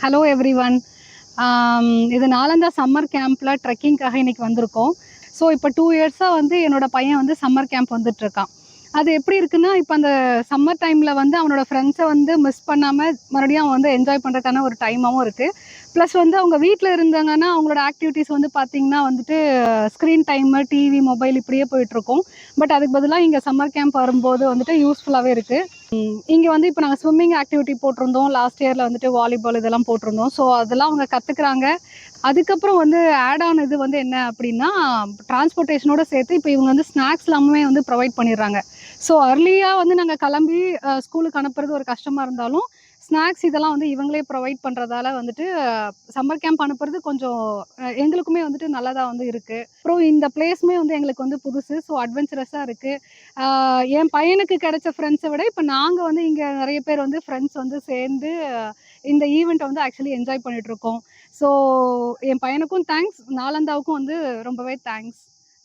Hello everyone. இது Nalanda summer கேம்ப்ல ட்ரெக்கிங்காக இன்னைக்கு வந்திருக்கோம். ஸோ இப்போ 2 இயர்ஸா வந்து என்னோட பையன் வந்து சம்மர் கேம்ப் வந்துட்டுருக்கான். அது எப்படி இருக்குன்னா, இப்ப அந்த சம்மர் டைம்ல வந்து அவனோட ஃப்ரெண்ட்ஸ வந்து மிஸ் பண்ணாம மறுபடியும் அவன் வந்து என்ஜாய் பண்றதுக்கான ஒரு டைமாவும் இருக்கு. ப்ளஸ் வந்து அவங்க வீட்ல இருந்தாங்கன்னா, அவங்களோட ஆக்டிவிட்டீஸ் வந்து பார்த்தீங்கன்னா வந்துட்டு ஸ்க்ரீன் டைமு, டிவி, மொபைல் இப்படியே போயிட்டுருக்கும். பட் அதுக்கு பதிலா இங்க சம்மர் கேம்ப் வரும்போது வந்துட்டு யூஸ்ஃபுல்லாவே இருக்கு. இங்க வந்து இப்ப நாங்க ஸ்விம்மிங் ஆக்டிவிட்டி போட்டிருந்தோம். லாஸ்ட் இயர்ல வந்துட்டு வாலிபால் இதெல்லாம் போட்டிருந்தோம். ஸோ அதெல்லாம் அவங்க கத்துக்கிறாங்க. அதுக்கப்புறம் வந்து ஆட் ஆன் இது வந்து என்ன அப்படின்னா, டிரான்ஸ்போர்ட்டேஷனோட சேர்த்து இப்ப இவங்க வந்து ஸ்நாக்ஸ் எல்லாமே வந்து ப்ரொவைட் பண்ணிடுறாங்க. ஸோ அர்லியா வந்து நாங்க கிளம்பி ஸ்கூலுக்கு அனுப்புறது ஒரு கஷ்டமா இருந்தாலும், ஸ்நாக்ஸ் இதெல்லாம் வந்து இவங்களே ப்ரொவைட் பண்றதால வந்துட்டு சம்மர் கேம்ப் அனுப்புறது கொஞ்சம் எங்களுக்குமே வந்துட்டு நல்லதா வந்து இருக்கு. அப்புறம் இந்த பிளேஸுமே வந்து எங்களுக்கு வந்து புதுசு. ஸோ அட்வென்ச்சரஸா இருக்கு. ஆ என் பையனுக்கு கிடைச்ச ஃப்ரெண்ட்ஸ விட, இப்ப நாங்க வந்து இங்க நெறைய பேர் வந்து ஃப்ரெண்ட்ஸ் வந்து சேர்ந்து இந்த ஈவென்ட்ட வந்து ஆக்சுவலி என்ஜாய் பண்ணிட்டுருக்கோம். ஸோ என் பையனுக்கும் தேங்க்ஸ். நாலந்தாவுக்கும் வந்து ரொம்பவே தேங்க்ஸ்.